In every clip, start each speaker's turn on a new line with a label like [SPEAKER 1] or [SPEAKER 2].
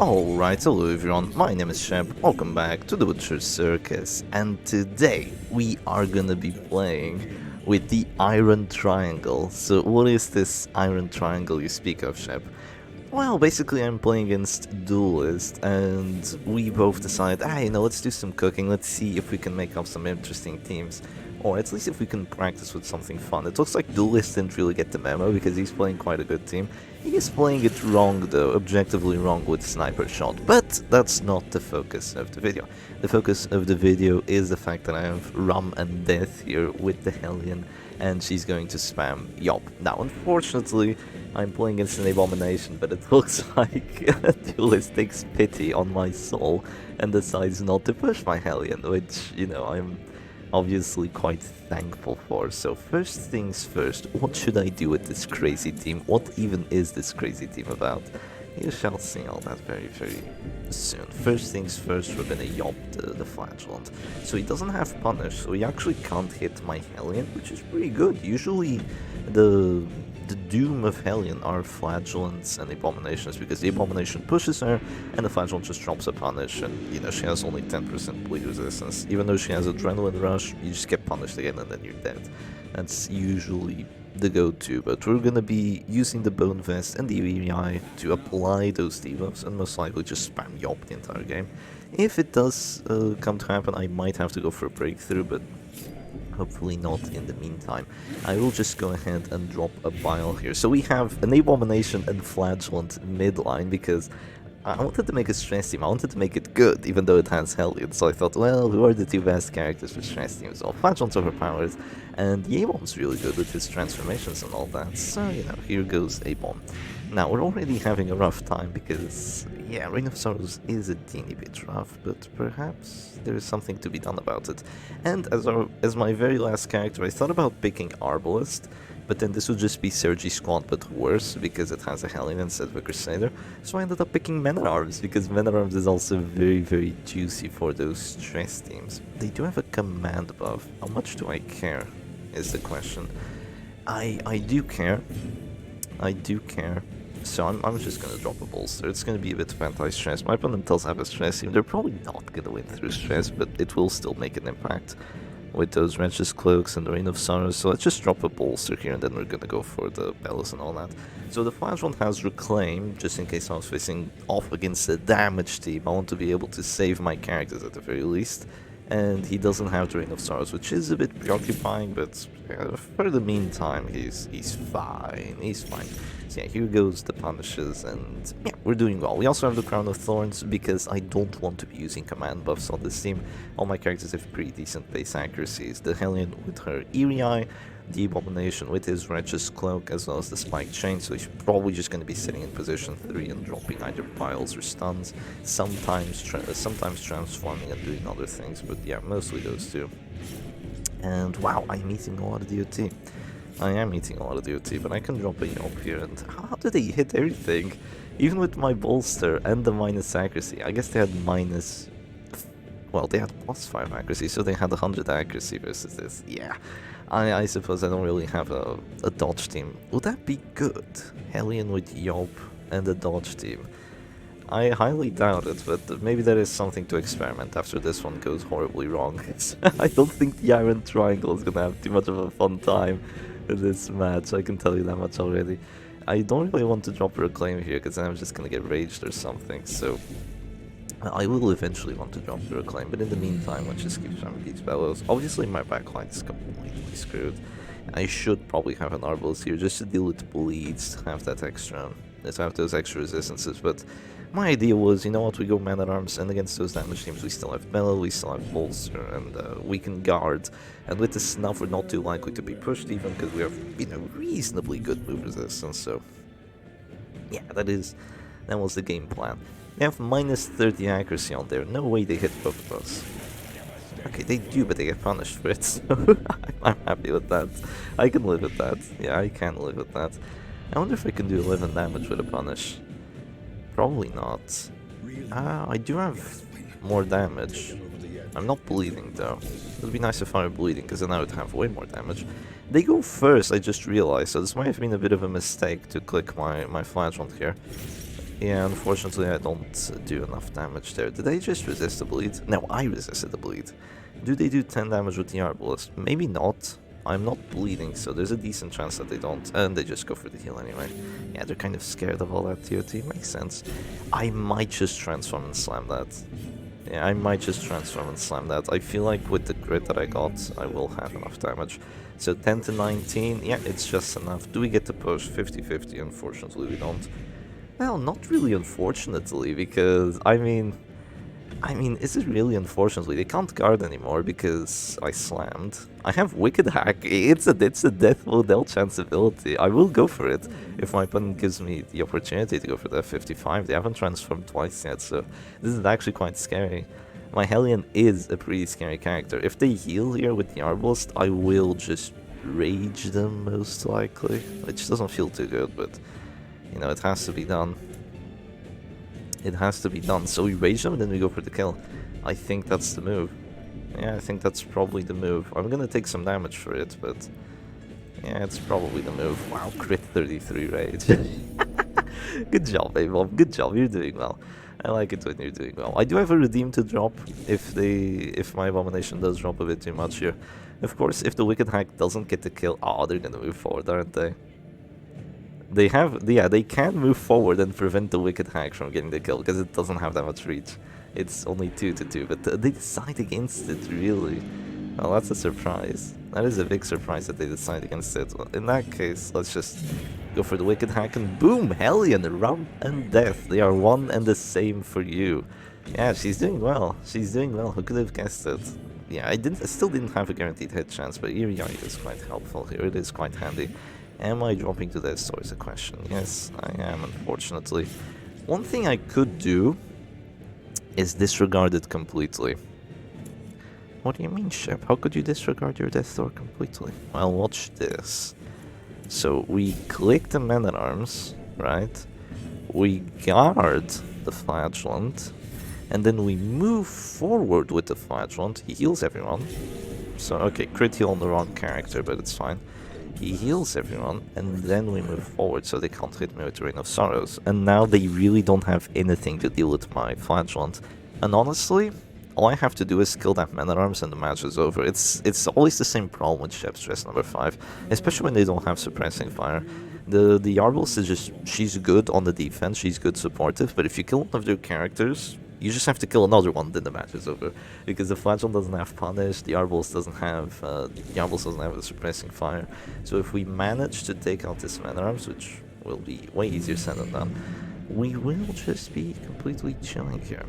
[SPEAKER 1] Alright, hello everyone, my name is Shep, welcome back to the Butcher's Circus, and today we are gonna be playing with the Iron Triangle. So what is this Iron Triangle you speak of, Shep? Well, basically I'm playing against Duelist, and we both decide, let's do some cooking, let's see if we can make up some interesting teams. Or at least if we can practice with something fun. It looks like Duelist didn't really get the memo because he's playing quite a good team. He is playing it wrong though, objectively wrong with Sniper Shot, but that's not the focus of the video. The focus of the video is the fact that I have Rum and Death here with the Hellion, and she's going to spam Yop. Now, unfortunately, I'm playing against an Abomination, but it looks like Duelist takes pity on my soul and decides not to push my Hellion, which, I'm obviously quite thankful for. So first things first, what should I do with this crazy team? What even is this crazy team about? You shall see all that very, very soon. First things first, we're gonna Yop the Flagellant. So he doesn't have Punish, so he actually can't hit my Hellion, which is pretty good. Usually the doom of Hellion are Flagellants and Abominations, because the Abomination pushes her and the Flagellant just drops a punish, and she has only 10% bleed resistance. Even though she has Adrenaline Rush, you just get punished again and then you're dead. That's usually the go-to, but we're gonna be using the Bone Vest and the EVI to apply those debuffs and most likely just spam Yop the entire game. If it does come to happen, I might have to go for a breakthrough, but hopefully not in the meantime. I will just go ahead and drop a Bile here. So we have an Abomination and Flagellant midline because I wanted to make a stress team. I wanted to make it good, even though it has Hellion. So I thought, well, who are the two best characters for stress teams? Well, Flagellant's overpowered, and the A-Bomb's really good with his transformations and all that. So, here goes A-Bomb. Now, we're already having a rough time because, yeah, Reign of Sorrows is a teeny bit rough, but perhaps there's something to be done about it. And as my very last character, I thought about picking Arbalest, but then this would just be Sergi Squad, but worse, because it has a Hellion instead of a Crusader. So I ended up picking Men-at-Arms, because Men-at-Arms is also very, very juicy for those stress teams. They do have a command buff. How much do I care, is the question. I do care. I do care. So I'm just gonna drop a bolster. It's gonna be a bit of anti-stress. My opponent does have a stress team. They're probably not gonna win through stress, but it will still make an impact with those Wrench's Cloaks and the Reign of Sorrows. So let's just drop a bolster here and then we're gonna go for the Bellows and all that. So the Flagellant has Reclaim, just in case I was facing off against a damage team. I want to be able to save my characters at the very least. And he doesn't have the Reign of Sorrows, which is a bit preoccupying, but for the meantime, he's fine. He's fine. So yeah, here goes the punishes, and yeah, we're doing well. We also have the Crown of Thorns, because I don't want to be using command buffs on this team. All my characters have pretty decent base accuracies. The Hellion with her Eerie, the Abomination with his Wretch's Cloak, as well as the Spike Chain, so he's probably just going to be sitting in position 3 and dropping either piles or stuns, sometimes transforming and doing other things, but yeah, mostly those two. And wow, I'm eating a lot of DOT. I am eating a lot of DOT, but I can drop a Yop here, and how do they hit everything? Even with my bolster and the minus accuracy. I guess they had minus... well, they had +5 accuracy, so they had 100 accuracy versus this. Yeah, I suppose I don't really have a dodge team. Would that be good? Hellion with Yop and a dodge team. I highly doubt it, but maybe there is something to experiment after this one goes horribly wrong. I don't think the Iron Triangle is gonna have too much of a fun time in this match, I can tell you that much already. I don't really want to drop a Reclaim here, because then I'm just gonna get raged or something, so... I will eventually want to drop the Reclaim, but in the meantime, let's just keep spamming these Bellows. Obviously, my backline is completely screwed. I should probably have an Arbalest here just to deal with bleeds, to have that extra, to have those extra resistances, but my idea was, you know what, we go Man-at-Arms, and against those damage teams we still have Bellow, we still have Bolster, and we can guard. And with the Snuff, we're not too likely to be pushed even, because we have, reasonably good move resistance, so... yeah, that was the game plan. They have minus 30 accuracy on there. No way they hit both of us. Okay, they do, but they get punished for it, so I'm happy with that. I can live with that. Yeah, I can live with that. I wonder if I can do 11 damage with a punish. Probably not. I do have more damage. I'm not bleeding, though. It would be nice if I were bleeding, because then I would have way more damage. They go first, I just realized, so this might have been a bit of a mistake to click my Flagellant here. Yeah, unfortunately I don't do enough damage there. Did I just resist the bleed? No, I resisted the bleed. Do they do 10 damage with the Duelist? Maybe not. I'm not bleeding, so there's a decent chance that they don't, and they just go for the heal anyway. Yeah, they're kind of scared of all that TOT, makes sense. I might just transform and slam that. Yeah, I might just transform and slam that. I feel like with the crit that I got, I will have enough damage. So 10 to 19, yeah, it's just enough. Do we get to push 50-50? Unfortunately, we don't. Well, not really unfortunately, because, I mean, is it really unfortunately? They can't guard anymore because I slammed. I have Wicked Hack. It's a death model chance ability. I will go for it if my opponent gives me the opportunity to go for that 55. They haven't transformed twice yet, so this is actually quite scary. My Hellion is a pretty scary character. If they heal here with the Arbalist, I will just rage them most likely, which doesn't feel too good, but you know, it has to be done. It has to be done. So we rage them and then we go for the kill. I think that's the move. Yeah, I think that's probably the move. I'm gonna take some damage for it, but yeah, it's probably the move. Wow, crit 33 rage. Good job, Bob. Good job. You're doing well. I like it when you're doing well. I do have a redeem to drop if my abomination does drop a bit too much here. Of course, if the Wicked Hack doesn't get the kill, oh, they're gonna move forward, aren't they? They can move forward and prevent the Wicked Hack from getting the kill, because it doesn't have that much reach. It's only 2 to 2, but they decide against it, really. Well, that's a surprise. That is a big surprise that they decide against it. Well, in that case, let's just go for the Wicked Hack and boom! Hellion, Rump and Death. They are one and the same for you. Yeah, she's doing well. She's doing well. Who could have guessed it? Yeah, I still didn't have a guaranteed hit chance, but Iri is quite helpful here. It is quite handy. Am I dropping to this store is a question. Yes, I am, unfortunately. One thing I could do is disregard it completely. What do you mean, Shep? How could you disregard your Death Door completely? Well, watch this. So we click the Man-at-Arms, right? We guard the Flagellant, and then we move forward with the Flagellant. He heals everyone. So, okay, crit heal on the wrong character, but it's fine. He heals everyone, and then we move forward so they can't hit me with the Rain of Sorrows. And now they really don't have anything to deal with my Flagellant. And honestly, all I have to do is kill that Man-at-Arms and the match is over. It's always the same problem with Shep Stress number 5, especially when they don't have Suppressing Fire. The Arbalist is just, she's good on the defense, she's good supportive, but if you kill one of their characters, you just have to kill another one, then the match is over. Because the Flagellant doesn't have Punish, the Arbalist doesn't have the Suppressing Fire. So if we manage to take out this Man-at-Arms, which will be way easier said than done, we will just be completely chilling here.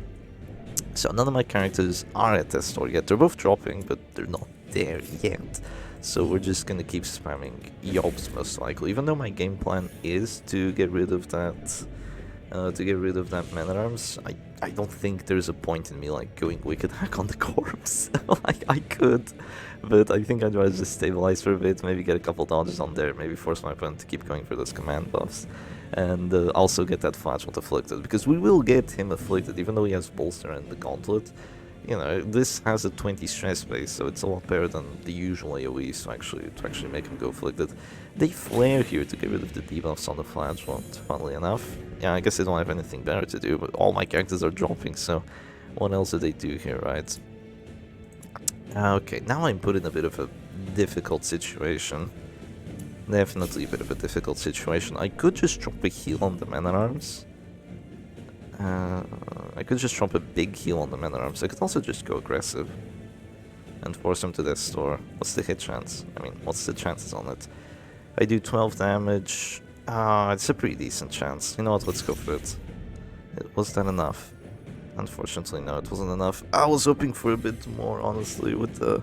[SPEAKER 1] So none of my characters are at this store yet. They're both dropping, but they're not there yet. So we're just gonna keep spamming Yobs most likely, even though my game plan is to get rid of that Man-at-Arms. I don't think there's a point in me like going Wicked Hack on the corpse. Like I could, but I think I'd rather just stabilize for a bit, maybe get a couple dodges on there, maybe force my opponent to keep going for those command buffs, and also get that Flagellant afflicted, because we will get him afflicted even though he has Bolster and the Gauntlet. You know, this has a 20 stress base, so it's a lot better than the usual AoEs to actually make him go afflicted. They flare here to get rid of the debuffs on the Flagellant, funnily enough. Yeah, I guess they don't have anything better to do, but all my characters are dropping, so what else do they do here, right? Okay, now I'm put in a bit of a difficult situation. Definitely a bit of a difficult situation. I could just drop a heal on the Man-at-Arms. I could just drop a big heal on the Man-at-Arms. I could also just go aggressive and force him to this store. What's the hit chance? I mean, what's the chances on it? I do 12 damage. It's a pretty decent chance. You know what, let's go for it. Was that enough? Unfortunately, no, it wasn't enough. I was hoping for a bit more, honestly, with the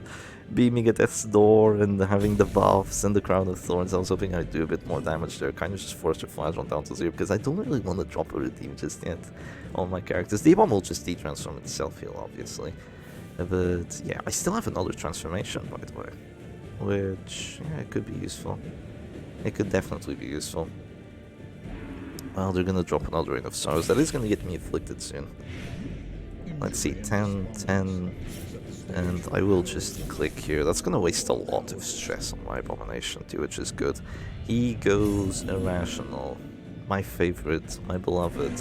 [SPEAKER 1] beaming at death's door and having the buffs and the Crown of Thorns. I was hoping I'd do a bit more damage there, kind of just force the Flagellant down to 0, because I don't really want to drop a redeem just yet on my characters. The bomb will just de-transform into self-heal, obviously. But yeah, I still have another transformation, by the way, which, yeah, it could be useful. It could definitely be useful. Well, they're gonna drop another Rain of Sorrows. That is gonna get me afflicted soon. Let's see, 10, 10, and I will just click here. That's gonna waste a lot of stress on my abomination too, which is good. He goes irrational. my favorite, my beloved,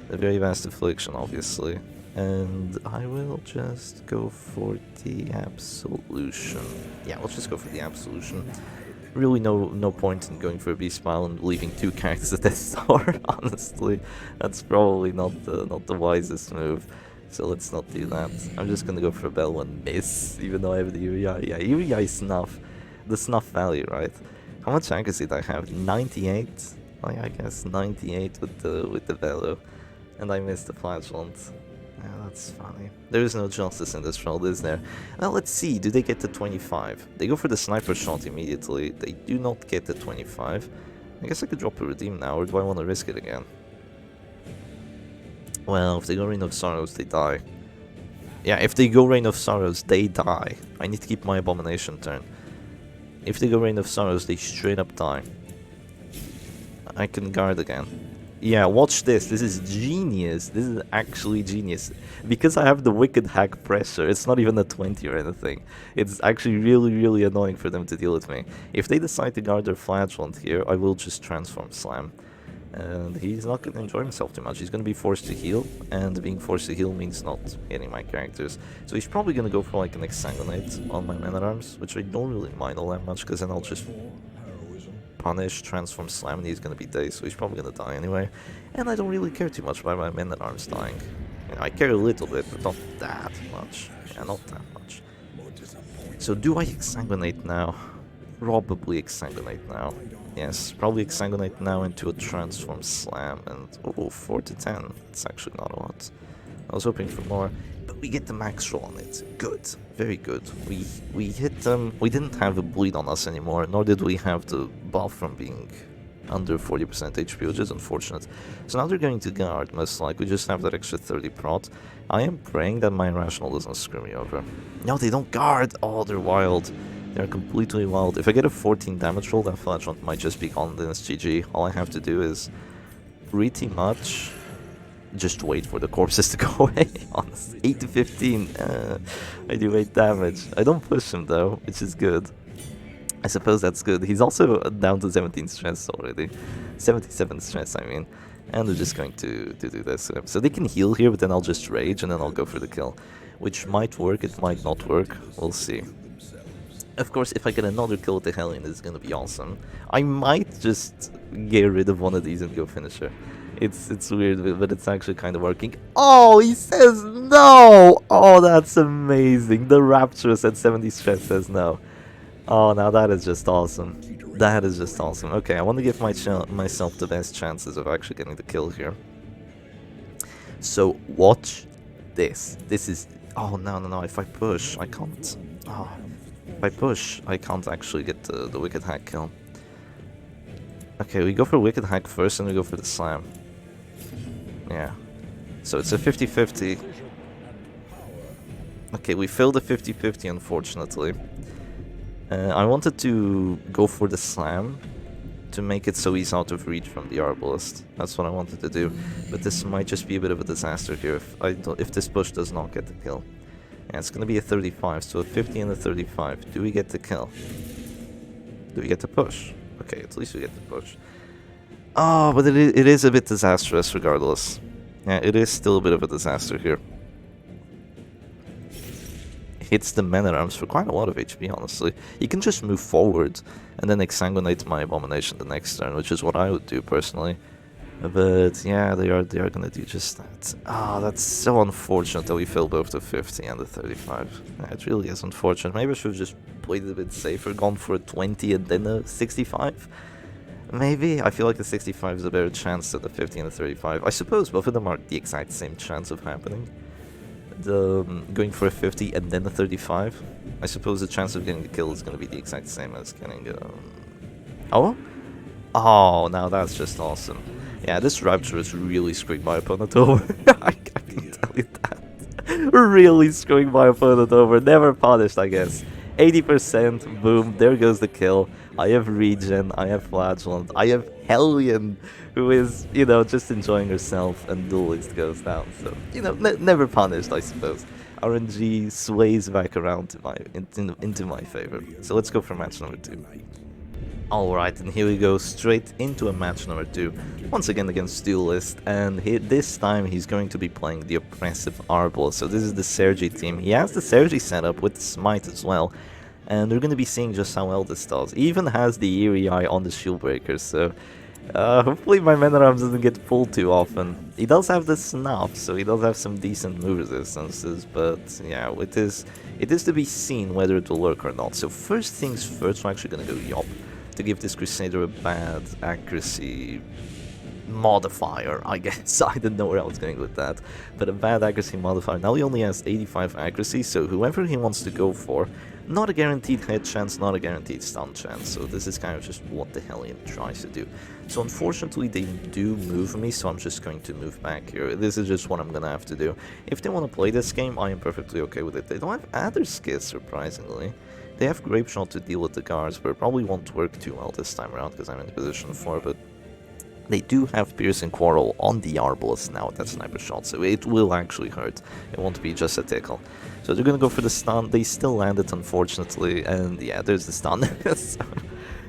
[SPEAKER 1] the very vast affliction, obviously. And I will just go for the absolution. Yeah, let's just go for the absolution. Really no point in going for a beast pile and leaving 2 characters at Death Star, honestly. That's probably not the wisest move. So let's not do that. I'm just gonna go for a Bell and miss, even though I have the Uri. Yeah, Uri snuff. The snuff value, right? How much accuracy did I have? 98? Like, I guess 98 with the Velo. And I missed the Flagellant. Yeah, that's funny. There is no justice in this world, is there? Well, let's see. Do they get to 25? They go for the sniper shot immediately. They do not get to 25. I guess I could drop a redeem now, or do I want to risk it again? Well, if they go Reign of Sorrows, they die. Yeah, if they go Reign of Sorrows, they die. I need to keep my Abomination turn. If they go Reign of Sorrows, they straight up die. I can guard again. Yeah, watch this. This is genius. This is actually genius. Because I have the Wicked Hack pressure, it's not even a 20 or anything. It's actually really annoying for them to deal with me. If they decide to guard their Flagellant here, I will just Transform Slam. And he's not going to enjoy himself too much. He's going to be forced to heal, and being forced to heal means not hitting my characters. So he's probably going to go for like an Exsanguinate on my Man-at-Arms, which I don't really mind all that much, because then I'll just punish, Transform Slam, and he's going to be dazed, so he's probably going to die anyway. And I don't really care too much about my Man-at-Arms dying. You know, I care a little bit, but not that much. Yeah, not that much. So do I Exsanguinate now? Probably Exsanguinate now. Yes, probably Exsanguinate now into a Transform Slam, and oh, 4 to 10. It's actually not a lot. I was hoping for more, but we get the max roll on it. Good, very good. We hit them. We didn't have a bleed on us anymore, nor did we have the buff from being under 40% HP, which is unfortunate. So now they're going to guard, most likely. We just have that extra 30 prot. I am praying that my Irrational doesn't screw me over. No, they don't guard! Oh, they're wild. They're completely wild. If I get a 14 damage roll, that Flagellant might just be gone, then it's GG. All I have to do is pretty much just wait for the corpses to go away. Honestly, 8 to 15. I do 8 damage. I don't push him though, which is good. I suppose that's good. He's also down to 17 stress already. 77 stress, I mean. And they're just going to do this. So they can heal here, but then I'll just rage and then I'll go for the kill. Which might work, it might not work. We'll see. Of course, if I get another kill with the Hellion, it's gonna be awesome. I might just get rid of one of these and go finisher. It's weird, but it's actually kind of working. Oh, he says no! Oh, that's amazing. The Rapturous at 70 stress says no. Oh, now that is just awesome. That is just awesome. Okay, I want to give myself the best chances of actually getting the kill here. So, watch this. This is... Oh, no. If I push, I can't... Oh. If I push, I can't actually get the Wicked Hack kill. Okay, we go for Wicked Hack first, and we go for the Slam. Yeah. So it's a 50-50. Okay, we failed the 50-50, unfortunately. I wanted to go for the Slam to make it so he's out of reach from the Arbalist. That's what I wanted to do. But this might just be a bit of a disaster here if this push does not get the kill. Yeah, it's gonna be a 35, so a 50 and a 35. Do we get the kill? Do we get the push? Okay, at least we get the push. Oh, but it is a bit disastrous regardless. Yeah, it is still a bit of a disaster here. Hits the Man-at-Arms for quite a lot of HP, honestly. You can just move forward and then Exsanguinate my Abomination the next turn, which is what I would do personally. But yeah, they are gonna do just that. Ah, that's so unfortunate that we failed both the 50 and the 35. Yeah, it really is unfortunate. Maybe I should have just played it a bit safer, gone for a 20 and then a 65. Maybe. I feel like the 65 is a better chance than the 50 and the 35. I suppose both of them are the exact same chance of happening. Going for a 50 and then a 35. I suppose the chance of getting the kill is gonna be the exact same as getting Oh? Oh, now that's just awesome. Yeah, this Rapture is really screwing my opponent over. I can tell you that. Really screwing my opponent over. Never punished, I guess. 80%, boom, there goes the kill. I have Regen, I have Flagellant, I have Hellion, who is, you know, just enjoying herself, and Duelist goes down. So, you know, never punished, I suppose. RNG sways back around to into my favor. So let's go for match number 2. Alright, and here we go, straight into a match number 2, once again against Duelist, and this time he's going to be playing the oppressive Arbol. So this is the Sergi team. He has the Sergi setup with Smite as well, and we're going to be seeing just how well this does. He even has the Eerie Eye on the Shield Breaker, so hopefully my Man-at-Arms doesn't get pulled too often. He does have the Snuff, so he does have some decent move resistances, but yeah, it is to be seen whether it will work or not. So first things first, we're actually going to go Yop to give this Crusader a bad accuracy modifier, I guess. I don't know where I was going with that, but a bad accuracy modifier. Now he only has 85 accuracy, so whoever he wants to go for, not a guaranteed hit chance, not a guaranteed stun chance, so this is kind of just what the Hellion tries to do. So unfortunately they do move me, so I'm just going to move back here. This is just what I'm gonna have to do. If they want to play this game, I am perfectly okay with it. They don't have other skills, surprisingly. They have Grape Shot to deal with the guards, but it probably won't work too well this time around because I'm in position 4, but they do have Piercing Quarrel on the Arbalest now with that Sniper Shot, so it will actually hurt. It won't be just a tickle. So they're gonna go for the stun. They still land it, unfortunately, and yeah, there's the stun. So,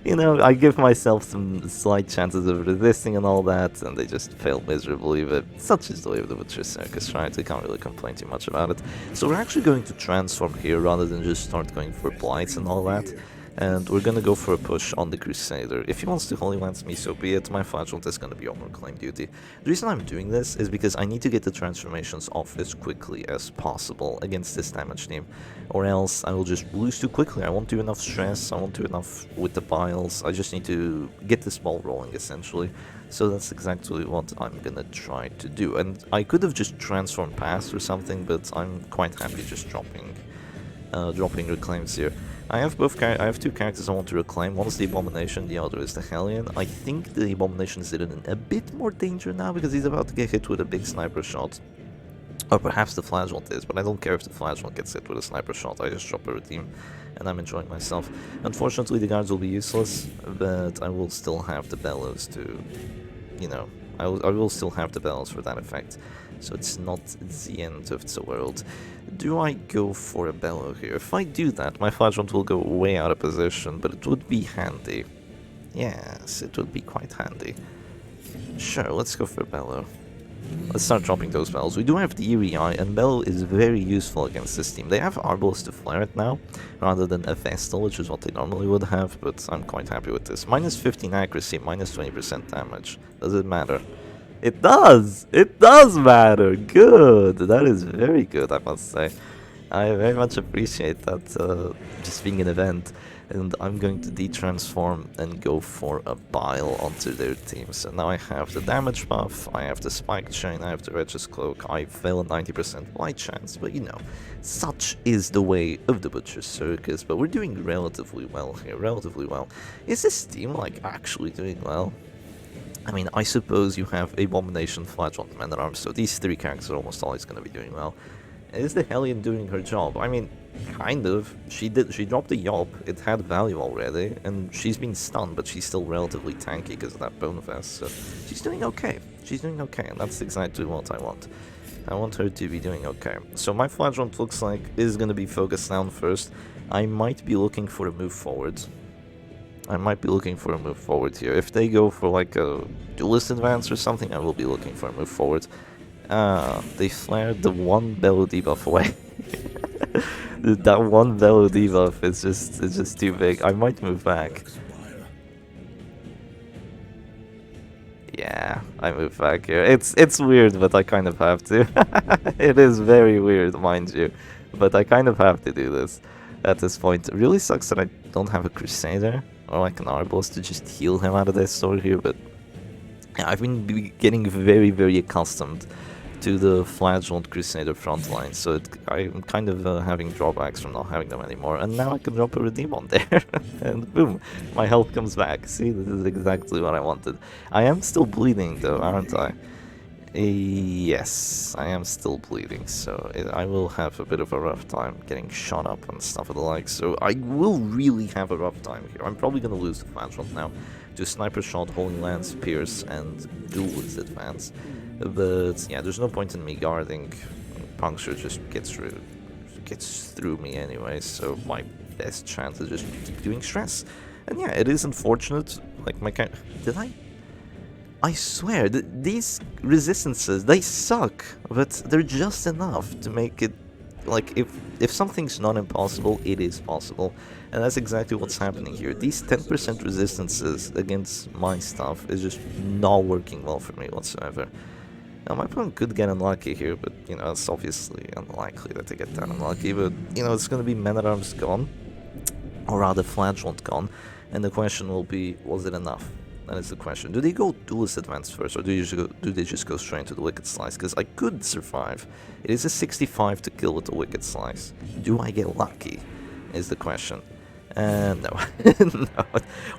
[SPEAKER 1] you know, I give myself some slight chances of resisting and all that, and they just fail miserably, but such is the way of the Butcher Circus, right? We can't really complain too much about it. So we're actually going to transform here rather than just start going for Blights and all that. And we're gonna go for a push on the Crusader. If he wants to Holy Lance me, so be it. My Flagellant is gonna be on Reclaim Duty. The reason I'm doing this is because I need to get the transformations off as quickly as possible against this damage team, or else I will just lose too quickly. I won't do enough stress, I won't do enough with the piles. I just need to get this ball rolling, essentially. So that's exactly what I'm gonna try to do. And I could have just transformed past or something, but I'm quite happy just dropping reclaims here. I have two characters I want to reclaim. One is the Abomination, the other is the Hellion. I think the Abomination is in a bit more danger now because he's about to get hit with a big Sniper Shot. Or perhaps the Flagellant is, but I don't care if the Flagellant gets hit with a Sniper Shot. I just drop a Redeem and I'm enjoying myself. Unfortunately the guards will be useless, but I will still have the Bellows to, you know, I will still have the Bellows for that effect. So it's not the end of the world. Do I go for a Bellow here? If I do that, my Flagellant will go way out of position, but it would be handy. Yes, it would be quite handy. Sure, let's go for a Bellow. Let's start dropping those Bellows. We do have the Eerie Eye, and Bellow is very useful against this team. They have Arbalest to flare it now, rather than a Vestal, which is what they normally would have, but I'm quite happy with this. Minus 15 accuracy, minus 20% damage. Does it matter? It does! It does matter! Good! That is very good, I must say. I very much appreciate that just being an event. And I'm going to de-transform and go for a Bile onto their team. So now I have the damage buff, I have the Spike Chain, I have the Wretch's Cloak, I fail a 90% blight chance, but you know, such is the way of the Butcher Circus. But we're doing relatively well here, relatively well. Is this team, like, actually doing well? I mean, I suppose you have Abomination, Flagellant, Man-at-Arms, so these three characters are almost always going to be doing well. Is the Hellion doing her job? I mean, kind of. She dropped the Yop, it had value already, and she's been stunned, but she's still relatively tanky because of that Bone Vest, so she's doing okay. She's doing okay, and that's exactly what I want. I want her to be doing okay. So my Flagellant looks like is going to be focused down first. I might be looking for a move forward. Here. If they go for like a Duelist advance or something, I will be looking for a move forward. They flared the one Bellow debuff away. That one Bellow debuff is just too big. I might move back. Yeah, I move back here. It's weird, but I kind of have to. It is very weird, mind you, but I kind of have to do this at this point. It really sucks that I don't have a Crusader or like an Arbalest to just heal him out of this sword here, but yeah, I've been getting very, very accustomed to the Flagellant Crusader frontline, so I'm kind of having drawbacks from not having them anymore, and now I can drop a Redeem on there, and boom, my health comes back. See, this is exactly what I wanted. I am still bleeding though, aren't I? Yes, I am still bleeding, so I will have a bit of a rough time getting shot up and stuff of the like, so I will really have a rough time here. I'm probably going to lose the Flagellant now to Sniper Shot, Holy Lance, Pierce, and Duelist advance. But yeah, there's no point in me guarding. Puncture just gets through me anyway, so my best chance is just keep doing stress. And yeah, it is unfortunate. Like, my character... Did I... I swear, these resistances, they suck, but they're just enough to make it, like, if something's not impossible, it is possible. And that's exactly what's happening here. These 10% resistances against my stuff is just not working well for me whatsoever. Now, my opponent could get unlucky here, but, you know, it's obviously unlikely that they get that unlucky, but, you know, it's gonna be Men-at-Arms gone, or rather Flagellant gone, and the question will be, was it enough? That is the question. Do they go Duelist Advance first, or do they just go straight into the Wicked Slice? Because I could survive. It is a 65 to kill with the Wicked Slice. Do I get lucky? Is the question. No. No.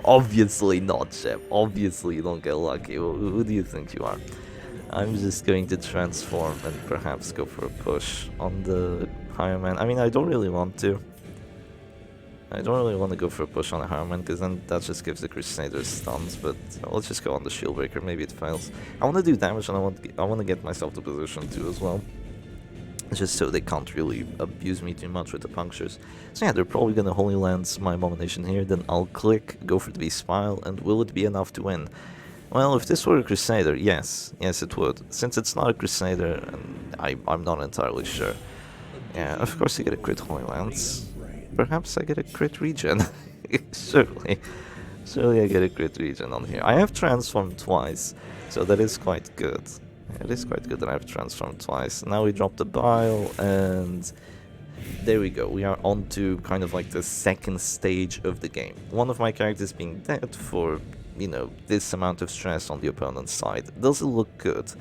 [SPEAKER 1] Obviously not, Shep. Obviously you don't get lucky. Who do you think you are? I'm just going to transform and perhaps go for a push on the Higher Man. I mean, I don't really want to. I don't really want to go for a push on the Harman, because then that just gives the Crusaders stuns, but let's just go on the Shieldbreaker, maybe it fails. I want to do damage, and I want to get myself to position too as well. Just so they can't really abuse me too much with the punctures. So yeah, they're probably going to Holy Lance my Abomination here, then I'll click, go for the Beast Spile, and will it be enough to win? Well, if this were a Crusader, yes it would. Since it's not a Crusader, and I'm not entirely sure. Yeah, of course you get a crit Holy Lance. Perhaps I get a crit regen. Surely I get a crit regen on here. I have transformed twice, so that is quite good. It is quite good that I've transformed twice. Now we drop the Bile, and there we go. We are on to kind of like the second stage of the game. One of my characters being dead for, you know, this amount of stress on the opponent's side. Doesn't look good.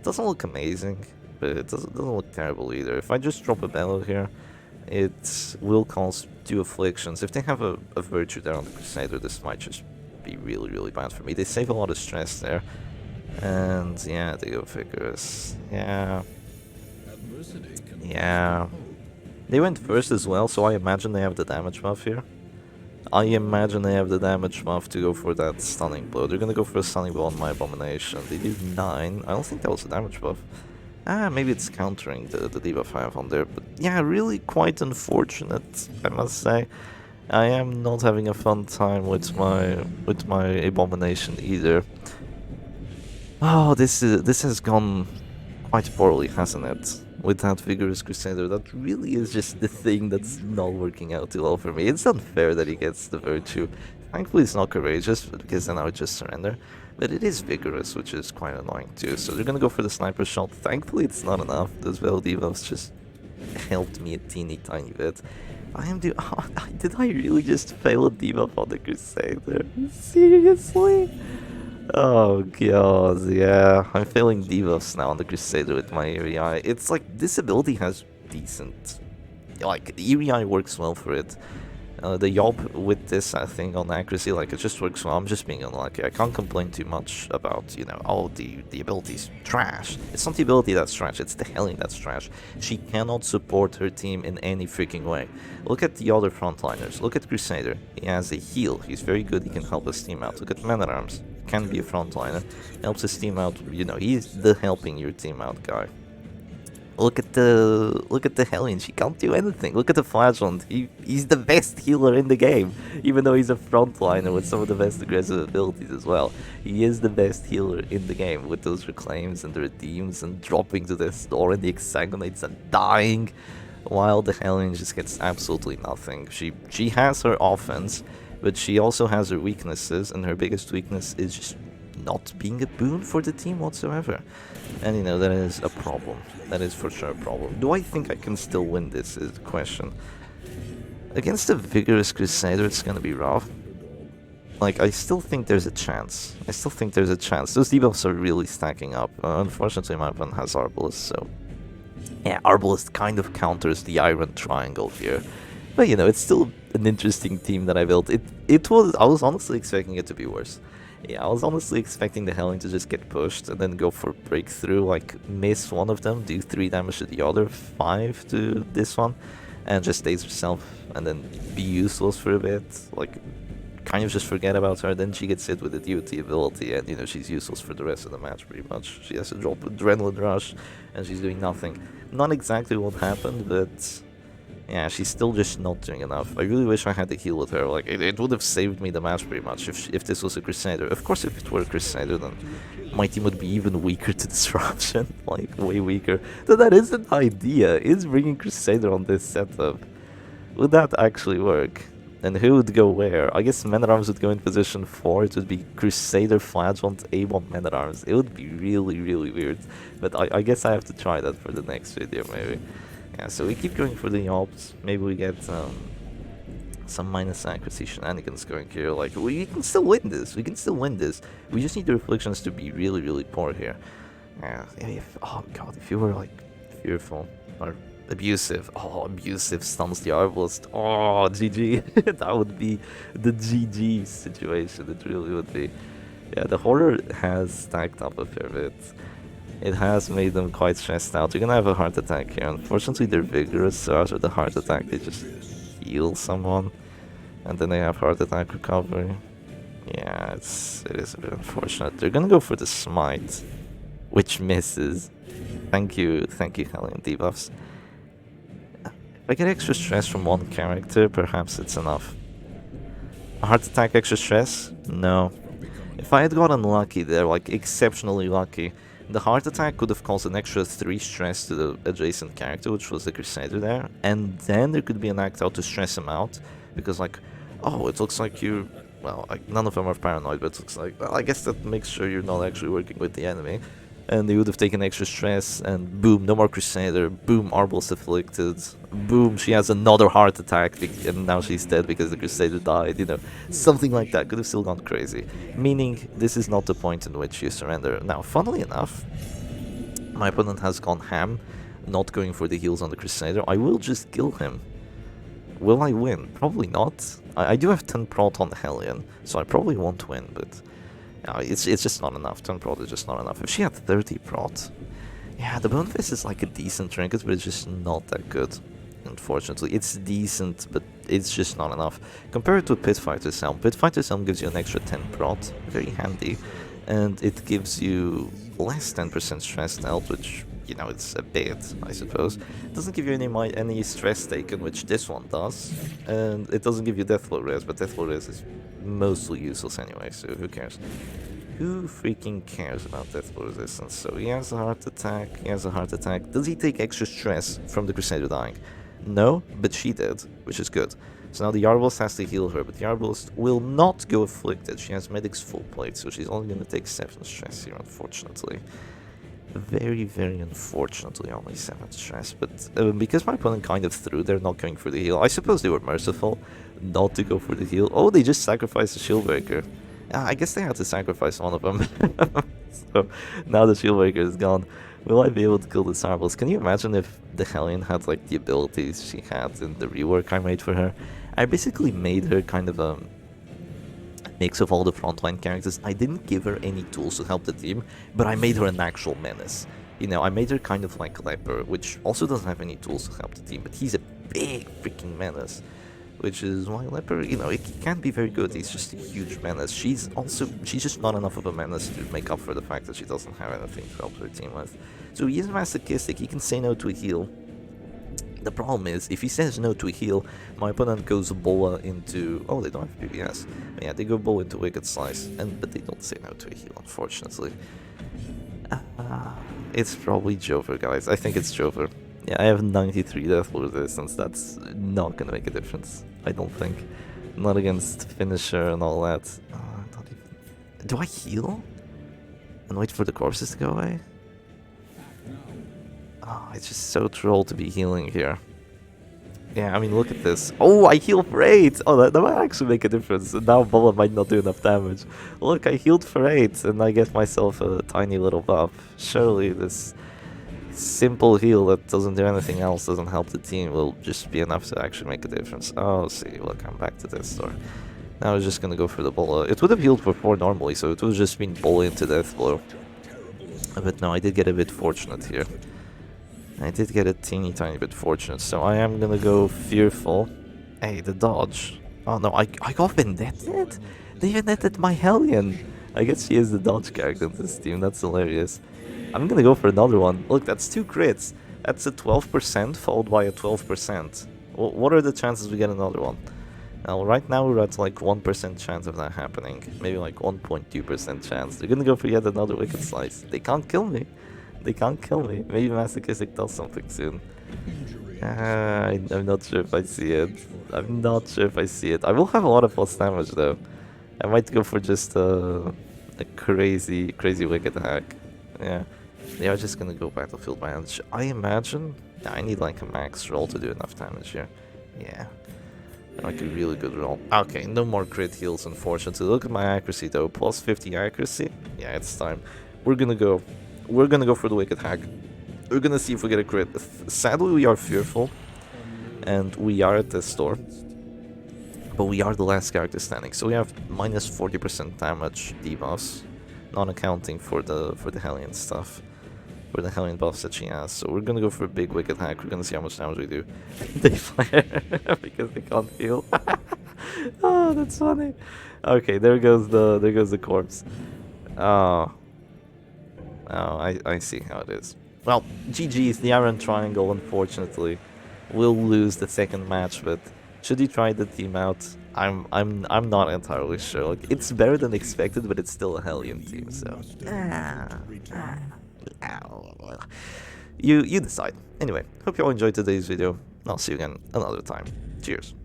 [SPEAKER 1] Doesn't look amazing, but it doesn't look terrible either. If I just drop a Bellow here, it will cause 2 afflictions. If they have a virtue there on the Crusader, this might just be really, really bad for me. They save a lot of stress there. And yeah, they go Vigorous. Yeah. Yeah. They went first as well, so I imagine they have the damage buff here. I imagine they have the damage buff to go for that stunning blow. They're gonna go for a stunning blow on my Abomination. They did 9. I don't think that was a damage buff. Maybe it's countering the debuff I have on there, but yeah, really quite unfortunate, I must say. I am not having a fun time with my Abomination either. Oh, this has gone quite poorly, hasn't it? With that Vigorous Crusader, that really is just the thing that's not working out too well for me. It's unfair that he gets the virtue. Thankfully it's not Courageous, because then I would just surrender. But it is Vigorous, which is quite annoying too. So they're gonna go for the Sniper Shot. Thankfully it's not enough. Those Veil debuffs just helped me a teeny tiny bit. Did I really just fail a debuff on the Crusader? Seriously? Oh god, yeah. I'm failing debuffs now on the Crusader with my Eerie Eye. It's like, this ability has decent... Like, Eerie Eye works well for it. The Yob with this, I think, on accuracy, like, it just works well. I'm just being unlucky. I can't complain too much about, you know, oh, the ability's trash. It's not the ability that's trash, it's the Hellion that's trash. She cannot support her team in any freaking way. Look at the other frontliners. Look at Crusader. He has a heal. He's very good. He can help his team out. Look at Men-at-Arms. Can be a frontliner. Helps his team out. You know, he's the helping your team out guy. Look at the Hellion, she can't do anything. Look at the Flagellant, he's the best healer in the game. Even though he's a frontliner with some of the best aggressive abilities as well. He is the best healer in the game with those reclaims and the redeems and dropping to the store and the exsanguinates and dying. While the Hellion just gets absolutely nothing. She has her offense, but she also has her weaknesses, and her biggest weakness is just not being a boon for the team whatsoever. And you know, that is a problem. That is for sure a problem. Do I think I can still win this is the question. Against a Vigorous Crusader, it's gonna be rough. Like, I still think there's a chance. Those debuffs are really stacking up. Unfortunately, my opponent has Arbalest, so... Yeah, Arbalest kind of counters the Iron Triangle here. But you know, it's still an interesting team that I built. I was honestly expecting it to be worse. Yeah, I was honestly expecting the Hellion to just get pushed and then go for breakthrough, like miss one of them, do 3 damage to the other, 5 to this one, and just stays herself and then be useless for a bit, like kind of just forget about her. Then she gets hit with the DOT ability and you know, she's useless for the rest of the match pretty much. She has to drop Adrenaline Rush and she's doing nothing. Not exactly what happened, but Yeah, she's still just not doing enough. I really wish I had the heal with her. Like, it would have saved me the match pretty much if this was a Crusader. Of course, if it were a Crusader, then my team would be even weaker to disruption. Like, way weaker. So that is an idea. Is bringing Crusader on this setup. Would that actually work? And who would go where? I guess Men-at-Arms would go in position 4. It would be Crusader, Flagellant, A1 Men-at-Arms. It would be really, really weird. But I guess I have to try that for the next video, maybe. Yeah, so we keep going for the Alps. Maybe we get some minus accuracy shenanigans going here. Like, we can still win this. We can still win this. We just need the reflections to be really, really poor here. Yeah, oh god, if you were like fearful or abusive. Oh, abusive stuns the Arbalist. Oh, GG. That would be the GG situation. It really would be. Yeah, the Horror has stacked up a fair bit. It has made them quite stressed out. You're gonna have a heart attack here. Unfortunately, they're vigorous, so after the heart attack, they just heal someone. And then they have heart attack recovery. Yeah, it is a bit unfortunate. They're gonna go for the Smite, which misses. Thank you, Hellion debuffs. If I get extra stress from one character, perhaps it's enough. A heart attack extra stress? No. If I had gotten lucky there, like exceptionally lucky, the heart attack could have caused an extra 3 stress to the adjacent character, which was the Crusader there, and then there could be an act out to stress him out, because like, oh, it looks like you, well, like, none of them are paranoid, but it looks like, well, I guess that makes sure you're not actually working with the enemy, and they would have taken extra stress, and boom, no more Crusader, boom, Arbal's afflicted, boom, she has another heart attack, and now she's dead because the Crusader died, you know, something like that, could have still gone crazy, meaning this is not the point in which you surrender. Now, funnily enough, my opponent has gone ham, not going for the heals on the Crusader. I will just kill him. Will I win? Probably not. I do have 10 prot on Hellion, so I probably won't win, but it's just not enough. 10 prot is just not enough. If she had 30 prot, yeah, the Bone Fist is like a decent trinket, but it's just not that good. Unfortunately, it's decent, but it's just not enough. Compare it to Pit Fighter's Helm. Pit Fighter's Helm gives you an extra 10 prot, very handy, and it gives you less 10% stress health, which, you know, it's a bit, I suppose. It doesn't give you any stress taken, which this one does, and it doesn't give you Deathblow res, but Deathblow res is mostly useless anyway, so who cares? Who freaking cares about Deathblow resistance? So he has a heart attack, Does he take extra stress from the Crusader dying? No, but she did, which is good. So now the Arbalist has to heal her, but the Arbalist will not go afflicted. She has Medic's full plate, so she's only going to take 7 stress here, unfortunately. Very, very unfortunately, only 7 stress. But because my opponent kind of threw, they're not going for the heal. I suppose they were merciful not to go for the heal. Oh, they just sacrificed the Shieldbreaker. I guess they had to sacrifice one of them. So now the Shieldbreaker is gone. Will I be able to kill the Arbalist? Can you imagine if the Hellion had like the abilities she had in the rework I made for her? I basically made her kind of a mix of all the frontline characters. I didn't give her any tools to help the team, but I made her an actual menace. You know, I made her kind of like Leper, which also doesn't have any tools to help the team, but he's a big freaking menace. Which is why Leper, you know, he can't be very good, he's just a huge menace. She's just not enough of a menace to make up for the fact that she doesn't have anything to help her team with. So he is masochistic, he can say no to a heal. The problem is, if he says no to a heal, my opponent goes Bola into... Oh, they don't have PBS. Yeah, they go Bola into Wicked Slice, but they don't say no to a heal, unfortunately. It's probably Jover, guys. I think it's Jover. Yeah, I have 93 Deathblow resistance. That's not gonna make a difference, I don't think. Not against Finisher and all that. Not even... Do I heal? And wait for the corpses to go away? Oh, it's just so troll to be healing here. Yeah, I mean, look at this. Oh, I heal for 8! Oh, that might actually make a difference. And now Bola might not do enough damage. Look, I healed for 8, and I get myself a tiny little buff. Surely this simple heal that doesn't do anything else, doesn't help the team, will just be enough to actually make a difference. Oh, see, look, I'm back to this store. Now I was just gonna go for the Bola. It would have healed for 4 normally, so it would have just been Bola into Deathblow. But no, I did get a bit fortunate here. I did get a teeny tiny bit fortunate, so I am gonna go Fearful. Hey, the dodge. Oh no, I got Vendetted? They Vendetted my Hellion! I guess she is the dodge character in this team, that's hilarious. I'm gonna go for another one. Look, that's 2 crits. That's a 12% followed by a 12%. What are the chances we get another one? Now, right now we're at like 1% chance of that happening. Maybe like 1.2% chance. They're gonna go for yet another Wicked Slice. They can't kill me. They can't kill me. Maybe Masochistic does something soon. I'm not sure if I see it. I'm not sure if I see it. I will have a lot of plus damage though. I might go for just a crazy Wicked Hack. Yeah. They are just gonna go Battlefield Manage. I imagine. Yeah, I need like a max roll to do enough damage here. Yeah. Like a really good roll. Okay, no more crit heals, unfortunately. Look at my accuracy though. Plus 50 accuracy. Yeah, it's time. We're gonna go for the Wicked Hack. We're gonna see if we get a crit. Sadly, we are fearful. And we are at this store. But we are the last character standing. So we have minus 40% damage debuffs. Not accounting for the Hellion stuff. For the Hellion buffs that she has. So we're gonna go for a big Wicked Hack. We're gonna see how much damage we do. They flare because they can't heal. Oh, that's funny. Okay, there goes the corpse. Oh, I see how it is. Well, GG's, the Iron Triangle, unfortunately, will lose the second match, but should he try the team out? I'm not entirely sure. Like, it's better than expected, but it's still a Hellion team, so you decide. Anyway, hope you all enjoyed today's video. I'll see you again another time. Cheers.